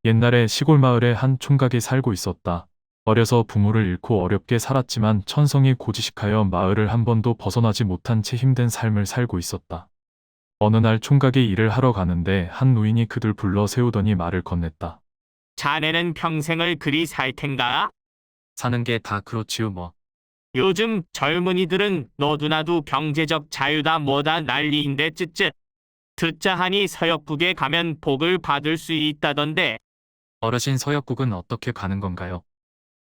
옛날에 시골 마을에 한 총각이 살고 있었다. 어려서 부모를 잃고 어렵게 살았지만 천성이 고지식하여 마을을 한 번도 벗어나지 못한 채 힘든 삶을 살고 있었다. 어느 날 총각이 일을 하러 가는데 한 노인이 그들 불러 세우더니 말을 건넸다. 자네는 평생을 그리 살 텐가? 사는 게 다 그렇지요 뭐. 요즘 젊은이들은 너도나도 경제적 자유다 뭐다 난리인데 쯧쯧. 듣자 하니 서역국에 가면 복을 받을 수 있다던데. 어르신 서역국은 어떻게 가는 건가요?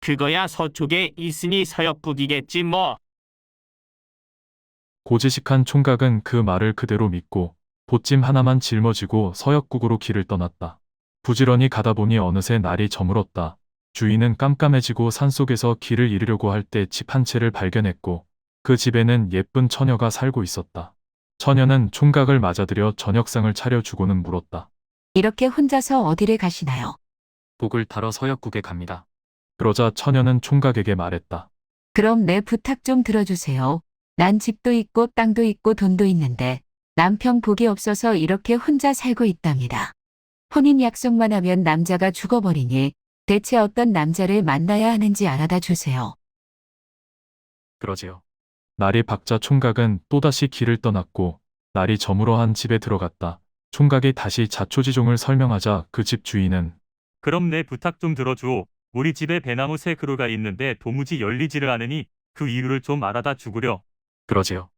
그거야 서쪽에 있으니 서역국이겠지 뭐. 고지식한 총각은 그 말을 그대로 믿고 보찜 하나만 짊어지고 서역국으로 길을 떠났다. 부지런히 가다 보니 어느새 날이 저물었다. 주위는 깜깜해지고 산속에서 길을 잃으려고 할 때 집 한 채를 발견했고 그 집에는 예쁜 처녀가 살고 있었다. 처녀는 총각을 맞아들여 저녁상을 차려주고는 물었다. 이렇게 혼자서 어디를 가시나요? 복을 타러 서역국에 갑니다. 그러자 처녀는 총각에게 말했다. 그럼 내 부탁 좀 들어주세요. 난 집도 있고 땅도 있고 돈도 있는데 남편 복이 없어서 이렇게 혼자 살고 있답니다. 혼인 약속만 하면 남자가 죽어버리니 대체 어떤 남자를 만나야 하는지 알아다 주세요. 그러지요. 날이 밝자 총각은 또다시 길을 떠났고 날이 저물어 한 집에 들어갔다. 총각이 다시 자초지종을 설명하자 그 집 주인은 그럼 내 부탁 좀 들어줘. 우리 집에 배나무 세 그루가 있는데 도무지 열리지를 않으니 그 이유를 좀 알아다 주구려. 그러지요.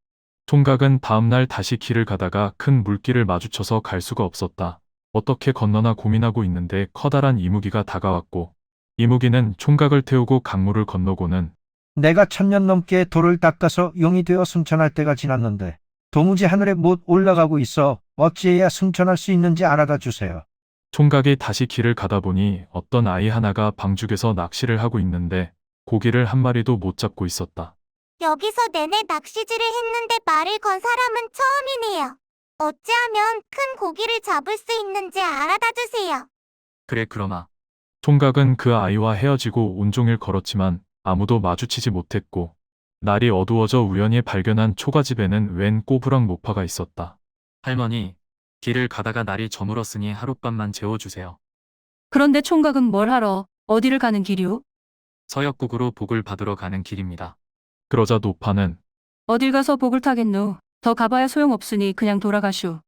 총각은 다음날 다시 길을 가다가 큰 물길을 마주쳐서 갈 수가 없었다. 어떻게 건너나 고민하고 있는데 커다란 이무기가 다가왔고 이무기는 총각을 태우고 강물을 건너고는 내가 1000년 넘게 돌을 닦아서 용이 되어 승천할 때가 지났는데 도무지 하늘에 못 올라가고 있어 어찌해야 승천할 수 있는지 알아다 주세요. 총각이 다시 길을 가다 보니 어떤 아이 하나가 방죽에서 낚시를 하고 있는데 고기를 한 마리도 못 잡고 있었다. 여기서 내내 낚시질을 했는데 말을 건 사람은 처음이네요. 어찌하면 큰 고기를 잡을 수 있는지 알아다 주세요. 그래 그러마. 총각은 그 아이와 헤어지고 온종일 걸었지만 아무도 마주치지 못했고 날이 어두워져 우연히 발견한 초가집에는 웬 꼬부랑 모파가 있었다. 할머니, 길을 가다가 날이 저물었으니 하룻밤만 재워주세요. 그런데 총각은 뭘 하러 어디를 가는 길이오? 서역국으로 복을 받으러 가는 길입니다. 그러자 노파는 어딜 가서 복을 타겠노? 더 가봐야 소용없으니 그냥 돌아가슈.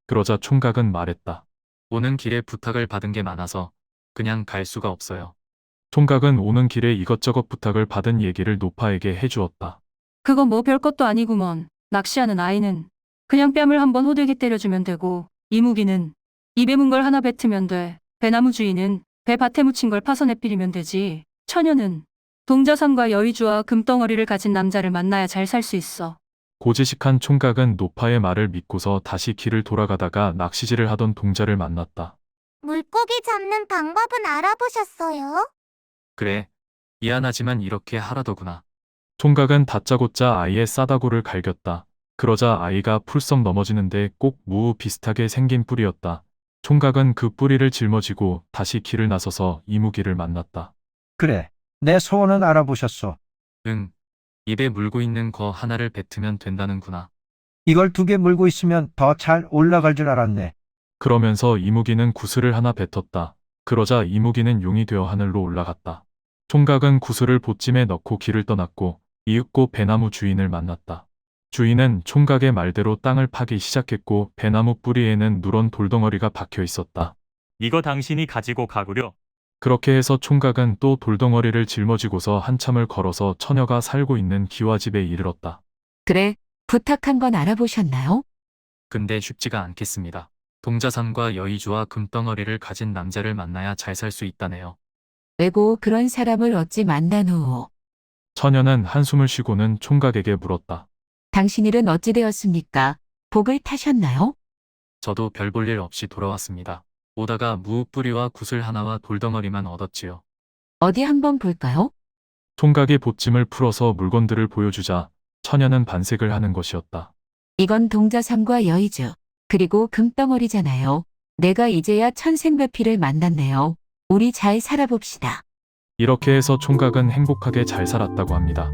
그러자 총각은 말했다. 오는 길에 부탁을 받은 게 많아서 그냥 갈 수가 없어요. 총각은 오는 길에 이것저것 부탁을 받은 얘기를 노파에게 해주었다. 그거 뭐 별것도 아니구먼. 낚시하는 아이는 그냥 뺨을 한번 호들게 때려주면 되고 이무기는 입에 문 걸 하나 뱉으면 돼. 배나무 주인은 배 밭에 묻힌 걸 파서 내필이면 되지. 처녀는 동자산과 여의주와 금덩어리를 가진 남자를 만나야 잘 살 수 있어. 고지식한 총각은 노파의 말을 믿고서 다시 길을 돌아가다가 낚시질을 하던 동자를 만났다. 물고기 잡는 방법은 알아보셨어요? 그래, 미안하지만 이렇게 하라더구나. 총각은 다짜고짜 아이의 싸다구를 갈겼다. 그러자 아이가 풀썩 넘어지는데 꼭 무우 비슷하게 생긴 뿔이었다. 총각은 그 뿌리를 짊어지고 다시 길을 나서서 이무기를 만났다. 그래, 내 소원은 알아보셨소. 응, 입에 물고 있는 거 하나를 뱉으면 된다는구나. 이걸 2개 물고 있으면 더 잘 올라갈 줄 알았네. 그러면서 이무기는 구슬을 하나 뱉었다. 그러자 이무기는 용이 되어 하늘로 올라갔다. 총각은 구슬을 보찜에 넣고 길을 떠났고 이윽고 배나무 주인을 만났다. 주인은 총각의 말대로 땅을 파기 시작했고 배나무 뿌리에는 누런 돌덩어리가 박혀 있었다. 이거 당신이 가지고 가구려. 그렇게 해서 총각은 또 돌덩어리를 짊어지고서 한참을 걸어서 처녀가 살고 있는 기와집에 이르렀다. 그래, 부탁한 건 알아보셨나요? 근데 쉽지가 않겠습니다. 동자산과 여의주와 금덩어리를 가진 남자를 만나야 잘 살 수 있다네요. 왜고 그런 사람을 어찌 만나누오? 처녀는 한숨을 쉬고는 총각에게 물었다. 당신 일은 어찌 되었습니까? 복을 타셨나요? 저도 별 볼 일 없이 돌아왔습니다. 오다가 무뿌리와 구슬 하나와 돌덩어리만 얻었지요. 어디 한번 볼까요? 총각이 보찜을 풀어서 물건들을 보여주자 처녀는 반색을 하는 것이었다. 이건 동자삼과 여의주, 그리고 금덩어리잖아요. 내가 이제야 천생배피를 만났네요. 우리 잘 살아봅시다. 이렇게 해서 총각은 행복하게 잘 살았다고 합니다.